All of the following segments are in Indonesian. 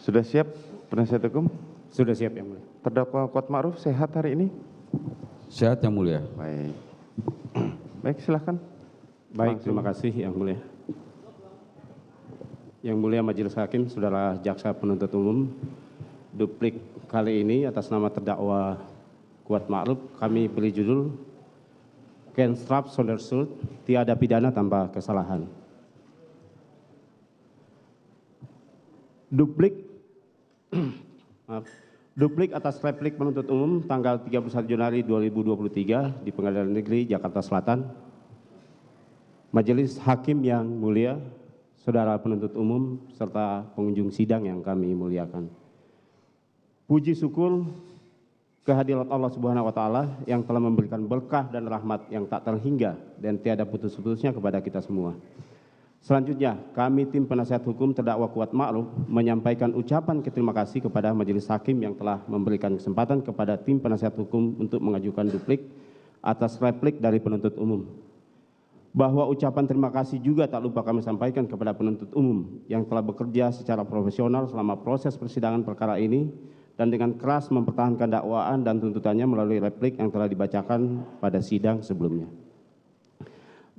Sudah siap penasihat hukum? Sudah siap Yang Mulia. Terdakwa Kuat Ma'ruf sehat hari ini? Sehat Yang Mulia. Baik. Baik, silakan. Baik, terima kasih Yang Mulia. Yang Mulia Majelis Hakim, Saudara Jaksa Penuntut Umum, duplik kali ini atas nama terdakwa Kuat Ma'ruf kami beri judul Kein Straf zonder Schuld, tiada pidana tanpa kesalahan. Duplik atas replik penuntut umum tanggal 31 Januari 2023 di Pengadilan Negeri Jakarta Selatan. Majelis Hakim yang mulia, saudara penuntut umum, serta pengunjung sidang yang kami muliakan. Puji syukur kehadirat Allah Subhanahu wa Ta'ala yang telah memberikan berkah dan rahmat yang tak terhingga dan tiada putus-putusnya kepada kita semua. Selanjutnya, kami tim penasihat hukum terdakwa Kuat Ma'ruf menyampaikan ucapan terima kasih kepada Majelis Hakim yang telah memberikan kesempatan kepada tim penasihat hukum untuk mengajukan duplik atas replik dari penuntut umum. Bahwa ucapan terima kasih juga tak lupa kami sampaikan kepada penuntut umum yang telah bekerja secara profesional selama proses persidangan perkara ini dan dengan keras mempertahankan dakwaan dan tuntutannya melalui replik yang telah dibacakan pada sidang sebelumnya.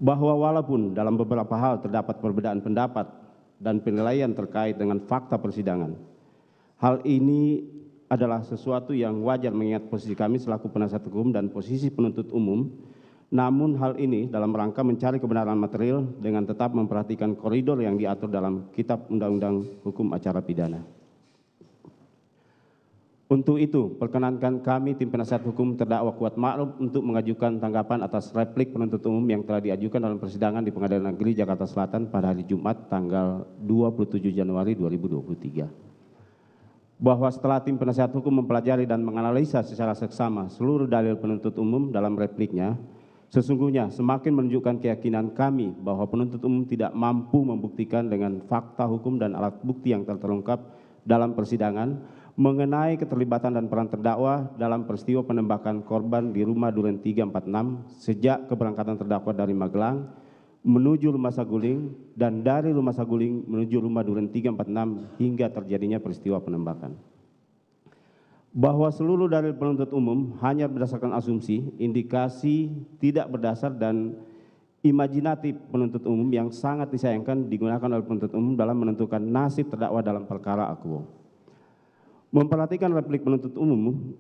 Bahwa walaupun dalam beberapa hal terdapat perbedaan pendapat dan penilaian terkait dengan fakta persidangan, hal ini adalah sesuatu yang wajar mengingat posisi kami selaku penasihat hukum dan posisi penuntut umum. Namun hal ini dalam rangka mencari kebenaran material dengan tetap memperhatikan koridor yang diatur dalam Kitab Undang-Undang Hukum Acara Pidana. Untuk itu, perkenankan kami tim penasihat hukum terdakwa Kuat Ma'ruf untuk mengajukan tanggapan atas replik penuntut umum yang telah diajukan dalam persidangan di Pengadilan Negeri Jakarta Selatan pada hari Jumat tanggal 27 Januari 2023. Bahwa setelah tim penasihat hukum mempelajari dan menganalisa secara seksama seluruh dalil penuntut umum dalam repliknya, sesungguhnya semakin menunjukkan keyakinan kami bahwa penuntut umum tidak mampu membuktikan dengan fakta hukum dan alat bukti yang terungkap dalam persidangan mengenai keterlibatan dan peran terdakwa dalam peristiwa penembakan korban di rumah Duren 346 sejak keberangkatan terdakwa dari Magelang menuju rumah Saguling dan dari rumah Saguling menuju rumah Duren 346 hingga terjadinya peristiwa penembakan. Bahwa seluruh dalil penuntut umum hanya berdasarkan asumsi, indikasi tidak berdasar dan imajinatif penuntut umum yang sangat disayangkan digunakan oleh penuntut umum dalam menentukan nasib terdakwa dalam perkara akuo. Memperhatikan replik penuntut umum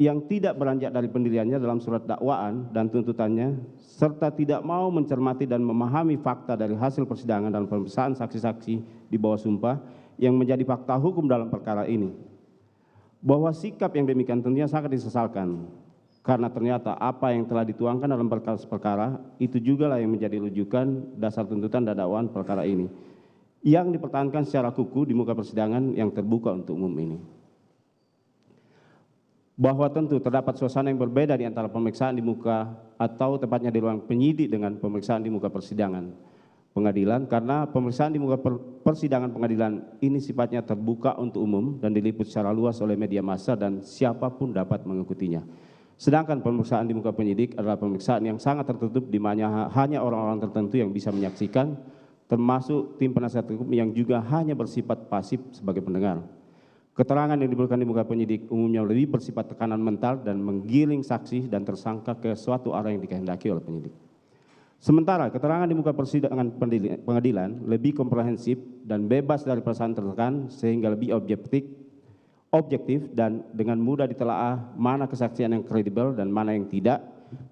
yang tidak beranjak dari pendiriannya dalam surat dakwaan dan tuntutannya, serta tidak mau mencermati dan memahami fakta dari hasil persidangan dan pemeriksaan saksi-saksi di bawah sumpah yang menjadi fakta hukum dalam perkara ini. Bahwa sikap yang demikian tentunya sangat disesalkan, karena ternyata apa yang telah dituangkan dalam perkara itu juga lah yang menjadi rujukan dasar tuntutan dan dakwaan perkara ini, yang dipertahankan secara kukuh di muka persidangan yang terbuka untuk umum ini. Bahwa tentu terdapat suasana yang berbeda di antara pemeriksaan di muka atau tepatnya di ruang penyidik dengan pemeriksaan di muka persidangan pengadilan, karena pemeriksaan di muka persidangan pengadilan ini sifatnya terbuka untuk umum dan diliput secara luas oleh media massa dan siapapun dapat mengikutinya. Sedangkan pemeriksaan di muka penyidik adalah pemeriksaan yang sangat tertutup di mana hanya orang-orang tertentu yang bisa menyaksikan, termasuk tim penasihat hukum yang juga hanya bersifat pasif sebagai pendengar. Keterangan yang diberikan di muka penyidik umumnya lebih bersifat tekanan mental dan menggiring saksi dan tersangka ke suatu arah yang dikehendaki oleh penyidik. Sementara keterangan di muka persidangan pengadilan lebih komprehensif dan bebas dari perasaan tertekan sehingga lebih objektif dan dengan mudah ditelaah mana kesaksian yang kredibel dan mana yang tidak,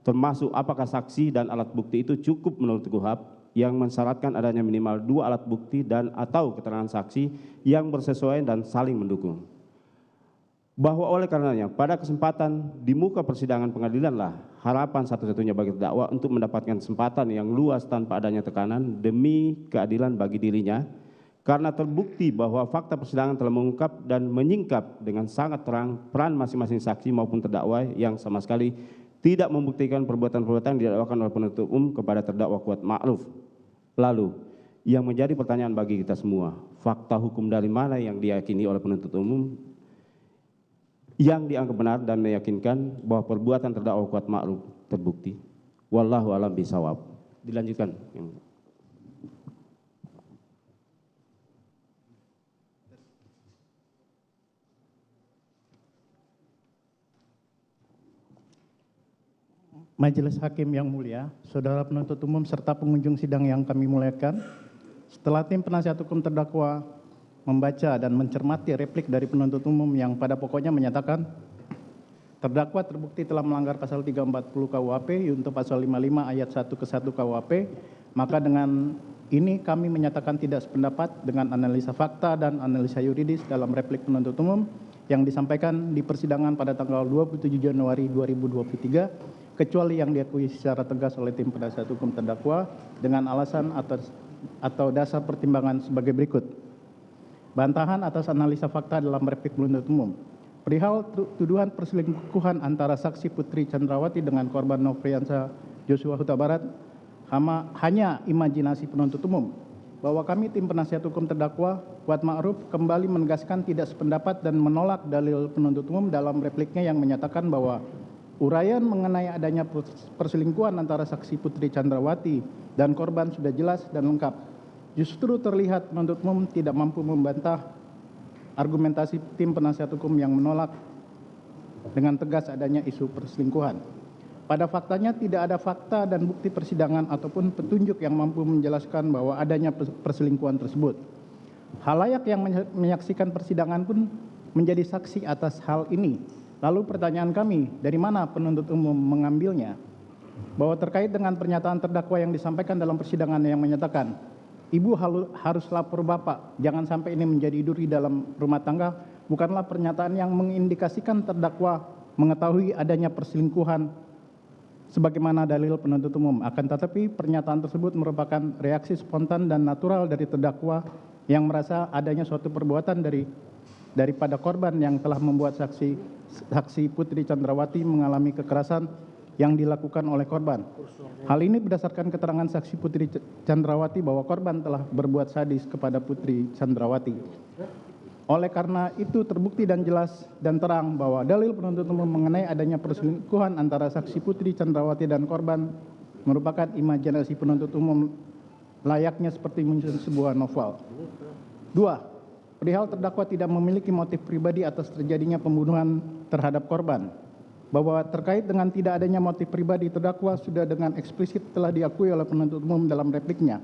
termasuk apakah saksi dan alat bukti itu cukup menurut KUHP yang mensyaratkan adanya minimal 2 alat bukti dan atau keterangan saksi yang bersesuaian dan saling mendukung. Bahwa oleh karenanya pada kesempatan di muka persidangan pengadilanlah harapan satu-satunya bagi terdakwa untuk mendapatkan kesempatan yang luas tanpa adanya tekanan demi keadilan bagi dirinya, karena terbukti bahwa fakta persidangan telah mengungkap dan menyingkap dengan sangat terang peran masing-masing saksi maupun terdakwa yang sama sekali tidak membuktikan perbuatan-perbuatan yang didakwakan oleh penuntut umum kepada terdakwa Kuat Ma'ruf. Lalu, yang menjadi pertanyaan bagi kita semua, fakta hukum dari mana yang diyakini oleh penuntut umum yang dianggap benar dan meyakinkan bahwa perbuatan terdakwa Kuat Ma'ruf terbukti? Wallahu a'lam bishawab. Dilanjutkan. Majelis Hakim yang mulia, saudara penuntut umum serta pengunjung sidang yang kami muliakan, setelah tim penasihat hukum terdakwa membaca dan mencermati replik dari penuntut umum yang pada pokoknya menyatakan terdakwa terbukti telah melanggar pasal 340 KUHP untuk pasal 55 ayat 1 ke 1 KUHP, maka dengan ini kami menyatakan tidak sependapat dengan analisa fakta dan analisa yuridis dalam replik penuntut umum yang disampaikan di persidangan pada tanggal 27 Januari 2023, kecuali yang diakui secara tegas oleh tim penasihat hukum terdakwa dengan alasan atau dasar pertimbangan sebagai berikut. Bantahan atas analisa fakta dalam replik penuntut umum. Perihal tuduhan perselingkuhan antara saksi Putri Chandrawati dengan korban Nofriansah Joshua Huta Barat hanya imajinasi penuntut umum, bahwa kami tim penasihat hukum terdakwa Kuat Ma'ruf kembali menegaskan tidak sependapat dan menolak dalil penuntut umum dalam repliknya yang menyatakan bahwa uraian mengenai adanya perselingkuhan antara saksi Putri Chandrawati dan korban sudah jelas dan lengkap. Justru terlihat penuntut umum tidak mampu membantah argumentasi tim penasihat hukum yang menolak dengan tegas adanya isu perselingkuhan. Pada faktanya tidak ada fakta dan bukti persidangan ataupun petunjuk yang mampu menjelaskan bahwa adanya perselingkuhan tersebut. Khalayak yang menyaksikan persidangan pun menjadi saksi atas hal ini. Lalu pertanyaan kami, dari mana penuntut umum mengambilnya? Bahwa terkait dengan pernyataan terdakwa yang disampaikan dalam persidangan yang menyatakan, Ibu harus lapor Bapak, jangan sampai ini menjadi duri dalam rumah tangga, bukanlah pernyataan yang mengindikasikan terdakwa mengetahui adanya perselingkuhan sebagaimana dalil penuntut umum. Akan tetapi pernyataan tersebut merupakan reaksi spontan dan natural dari terdakwa yang merasa adanya suatu perbuatan daripada korban yang telah membuat saksi Putri Chandrawati mengalami kekerasan yang dilakukan oleh korban. Hal ini berdasarkan keterangan saksi Putri Chandrawati bahwa korban telah berbuat sadis kepada Putri Chandrawati. Oleh karena itu terbukti dan jelas dan terang bahwa dalil penuntut umum mengenai adanya perselingkuhan antara saksi Putri Chandrawati dan korban merupakan imajinasi penuntut umum layaknya seperti menyusun sebuah novel. 2. Perihal terdakwa tidak memiliki motif pribadi atas terjadinya pembunuhan terhadap korban. Bahwa terkait dengan tidak adanya motif pribadi terdakwa sudah dengan eksplisit telah diakui oleh penuntut umum dalam repliknya.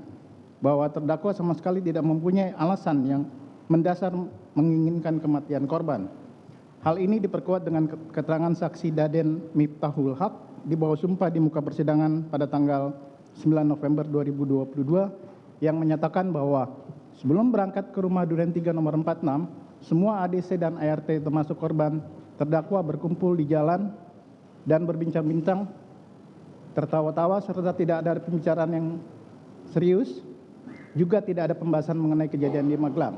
Bahwa terdakwa sama sekali tidak mempunyai alasan yang mendasar menginginkan kematian korban. Hal ini diperkuat dengan keterangan saksi Daden Miftahul Haq di bawah sumpah di muka persidangan pada tanggal 9 November 2022 yang menyatakan bahwa sebelum berangkat ke rumah Duren 3 nomor 46, semua ADC dan ART termasuk korban terdakwa berkumpul di jalan dan berbincang-bincang, tertawa-tawa serta tidak ada pembicaraan yang serius, juga tidak ada pembahasan mengenai kejadian di Magelang.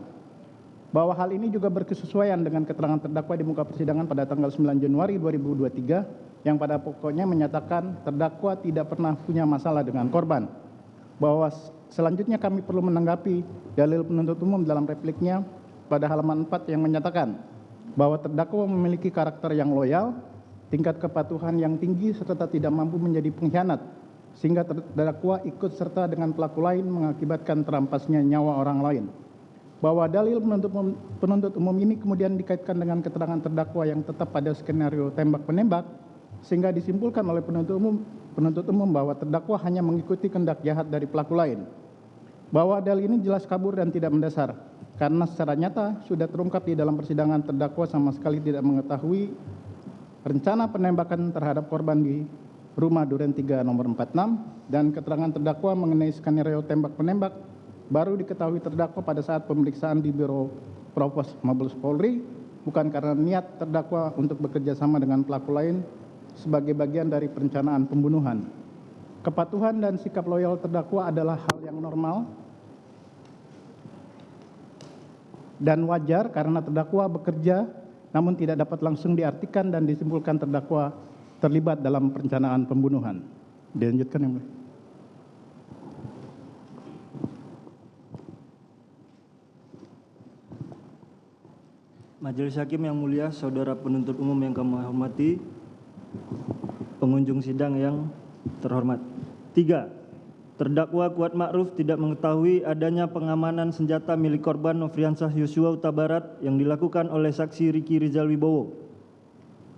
Bahwa hal ini juga berkesesuaian dengan keterangan terdakwa di muka persidangan pada tanggal 9 Januari 2023 yang pada pokoknya menyatakan terdakwa tidak pernah punya masalah dengan korban. Bahwa selanjutnya kami perlu menanggapi dalil penuntut umum dalam repliknya pada halaman 4 yang menyatakan bahwa terdakwa memiliki karakter yang loyal, tingkat kepatuhan yang tinggi serta tidak mampu menjadi pengkhianat, sehingga terdakwa ikut serta dengan pelaku lain mengakibatkan terampasnya nyawa orang lain. Bahwa dalil penuntut umum ini kemudian dikaitkan dengan keterangan terdakwa yang tetap pada skenario tembak-menembak, sehingga disimpulkan oleh penuntut umum bahwa terdakwa hanya mengikuti kehendak jahat dari pelaku lain. Bahwa dalil ini jelas kabur dan tidak mendasar, karena secara nyata sudah terungkap di dalam persidangan terdakwa sama sekali tidak mengetahui rencana penembakan terhadap korban di rumah Duren 3 nomor 46 dan keterangan terdakwa mengenai skenario tembak-menembak baru diketahui terdakwa pada saat pemeriksaan di Biro Propos Mabes Polri, bukan karena niat terdakwa untuk bekerja sama dengan pelaku lain sebagai bagian dari perencanaan pembunuhan. Kepatuhan dan sikap loyal terdakwa adalah hal yang normal dan wajar karena terdakwa bekerja namun tidak dapat langsung diartikan dan disimpulkan terdakwa terlibat dalam perencanaan pembunuhan. Dilanjutkan yang mulia. Majelis Hakim yang mulia, saudara penuntut umum yang kami hormati, pengunjung sidang yang terhormat. 3. Terdakwa Kuat Ma'ruf tidak mengetahui adanya pengamanan senjata milik korban Nofriansah Joshua Huta Barat yang dilakukan oleh saksi Riki Rizal Wibowo.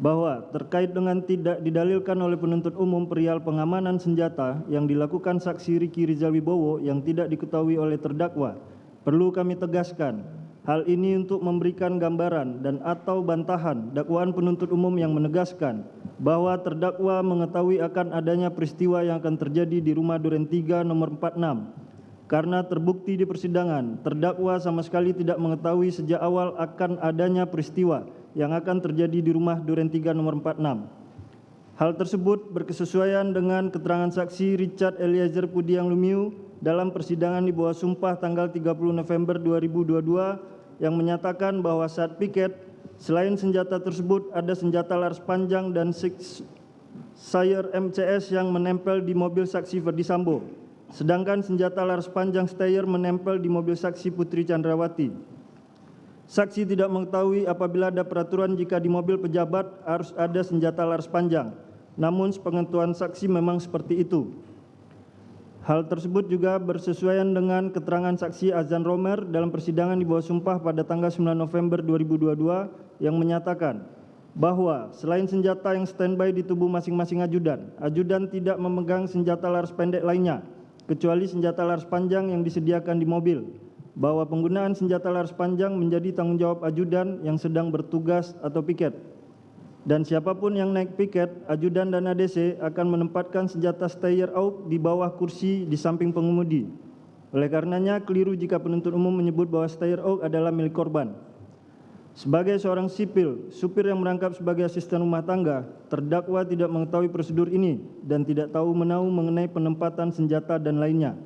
bahwa terkait dengan tidak didalilkan oleh penuntut umum perihal pengamanan senjata yang dilakukan saksi Riki Rizal Wibowo yang tidak diketahui oleh terdakwa, perlu kami tegaskan, hal ini untuk memberikan gambaran dan atau bantahan dakwaan penuntut umum yang menegaskan bahwa terdakwa mengetahui akan adanya peristiwa yang akan terjadi di rumah Duren 3 nomor 46. Karena terbukti di persidangan, terdakwa sama sekali tidak mengetahui sejak awal akan adanya peristiwa yang akan terjadi di rumah Duren 3 nomor 46. Hal tersebut berkesesuaian dengan keterangan saksi Richard Eliezer Pudiang Lumiu dalam persidangan di bawah sumpah tanggal 30 November 2022 yang menyatakan bahwa saat piket, selain senjata tersebut ada senjata laras panjang dan Sayer MCS yang menempel di mobil saksi Ferdi Sambo. Sedangkan senjata laras panjang Steyr menempel di mobil saksi Putri Chandrawati. Saksi tidak mengetahui apabila ada peraturan jika di mobil pejabat harus ada senjata laras panjang. Namun sepengetahuan saksi memang seperti itu. Hal tersebut juga bersesuaian dengan keterangan saksi Azan Romer dalam persidangan di bawah sumpah pada tanggal 9 November 2022 yang menyatakan bahwa selain senjata yang standby di tubuh masing-masing ajudan, ajudan tidak memegang senjata laras pendek lainnya kecuali senjata laras panjang yang disediakan di mobil. Bahwa penggunaan senjata laras panjang menjadi tanggung jawab ajudan yang sedang bertugas atau piket. Dan siapapun yang naik piket, ajudan dan ADC akan menempatkan senjata Steyr AUK di bawah kursi di samping pengemudi. Oleh karenanya, keliru jika penuntut umum menyebut bahwa Steyr AUK adalah milik korban. Sebagai seorang sipil, supir yang merangkap sebagai asisten rumah tangga, terdakwa tidak mengetahui prosedur ini dan tidak tahu menahu mengenai penempatan senjata dan lainnya.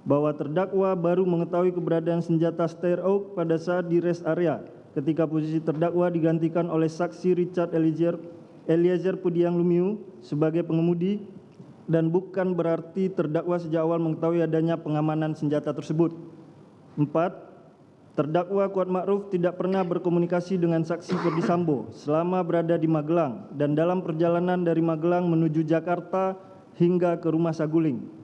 Bahwa terdakwa baru mengetahui keberadaan senjata Steyr AUK pada saat di rest area ketika posisi terdakwa digantikan oleh saksi Richard Eliezer Pudiang Lumiu sebagai pengemudi dan bukan berarti terdakwa sejak awal mengetahui adanya pengamanan senjata tersebut. 4. Terdakwa Kuat Ma'ruf tidak pernah berkomunikasi dengan saksi Ferdi Sambo selama berada di Magelang dan dalam perjalanan dari Magelang menuju Jakarta hingga ke rumah Saguling.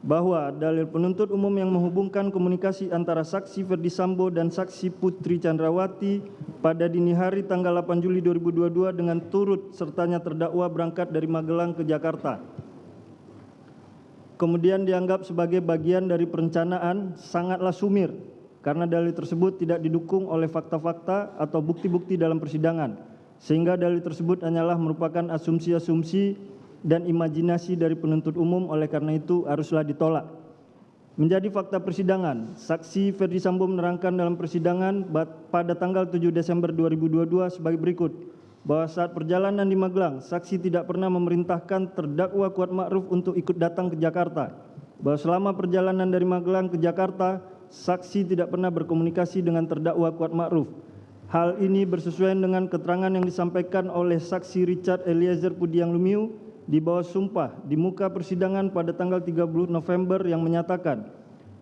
Bahwa dalil penuntut umum yang menghubungkan komunikasi antara saksi Ferdi Sambo dan saksi Putri Chandrawati pada dini hari tanggal 8 Juli 2022 dengan turut sertanya terdakwa berangkat dari Magelang ke Jakarta kemudian dianggap sebagai bagian dari perencanaan sangatlah sumir karena dalil tersebut tidak didukung oleh fakta-fakta atau bukti-bukti dalam persidangan sehingga dalil tersebut hanyalah merupakan asumsi-asumsi dan imajinasi dari penuntut umum, oleh karena itu haruslah ditolak. Menjadi fakta persidangan, saksi Ferdi Sambo menerangkan dalam persidangan pada tanggal 7 Desember 2022 sebagai berikut, bahwa saat perjalanan di Magelang, saksi tidak pernah memerintahkan terdakwa Kuat Ma'ruf untuk ikut datang ke Jakarta. Bahwa selama perjalanan dari Magelang ke Jakarta, saksi tidak pernah berkomunikasi dengan terdakwa Kuat Ma'ruf. Hal ini bersesuaian dengan keterangan yang disampaikan oleh saksi Richard Eliezer Pudiang Lumiu di bawah sumpah di muka persidangan pada tanggal 30 November yang menyatakan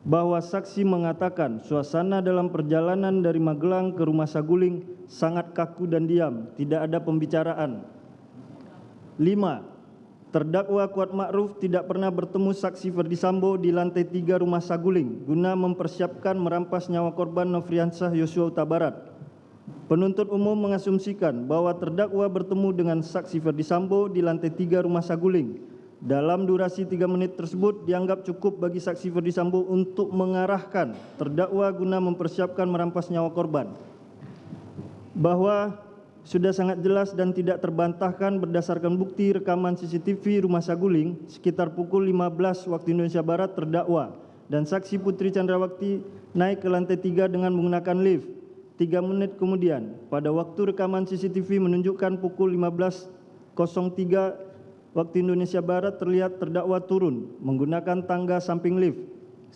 bahwa saksi mengatakan suasana dalam perjalanan dari Magelang ke rumah Saguling sangat kaku dan diam, tidak ada pembicaraan. 5. Terdakwa Kuat Ma'ruf tidak pernah bertemu saksi Ferdi Sambo di lantai 3 rumah Saguling guna mempersiapkan merampas nyawa korban Nofriansah Yosua Huta Barat. Penuntut umum mengasumsikan bahwa terdakwa bertemu dengan saksi Ferdi Sambo di lantai 3 rumah Saguling. Dalam durasi 3 menit tersebut dianggap cukup bagi saksi Ferdi Sambo untuk mengarahkan terdakwa guna mempersiapkan merampas nyawa korban. Bahwa sudah sangat jelas dan tidak terbantahkan berdasarkan bukti rekaman CCTV rumah Saguling sekitar pukul 15 waktu Indonesia Barat terdakwa dan saksi Putri Chandrawati naik ke lantai 3 dengan menggunakan lift. 3 menit kemudian, pada waktu rekaman CCTV menunjukkan pukul 15.03 waktu Indonesia Barat terlihat terdakwa turun menggunakan tangga samping lift.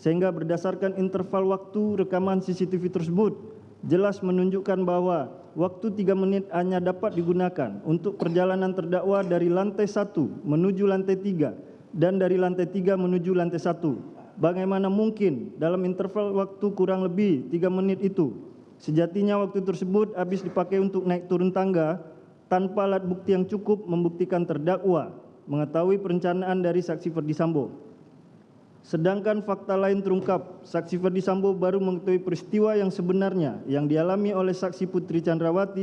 Sehingga berdasarkan interval waktu rekaman CCTV tersebut, jelas menunjukkan bahwa waktu 3 menit hanya dapat digunakan untuk perjalanan terdakwa dari lantai 1 menuju lantai 3 dan dari lantai 3 menuju lantai 1. Bagaimana mungkin dalam interval waktu kurang lebih 3 menit itu, sejatinya waktu tersebut habis dipakai untuk naik turun tangga tanpa alat bukti yang cukup membuktikan terdakwa mengetahui perencanaan dari saksi Ferdi Sambo. Sedangkan fakta lain terungkap, saksi Ferdi Sambo baru mengetahui peristiwa yang sebenarnya yang dialami oleh saksi Putri Chandrawati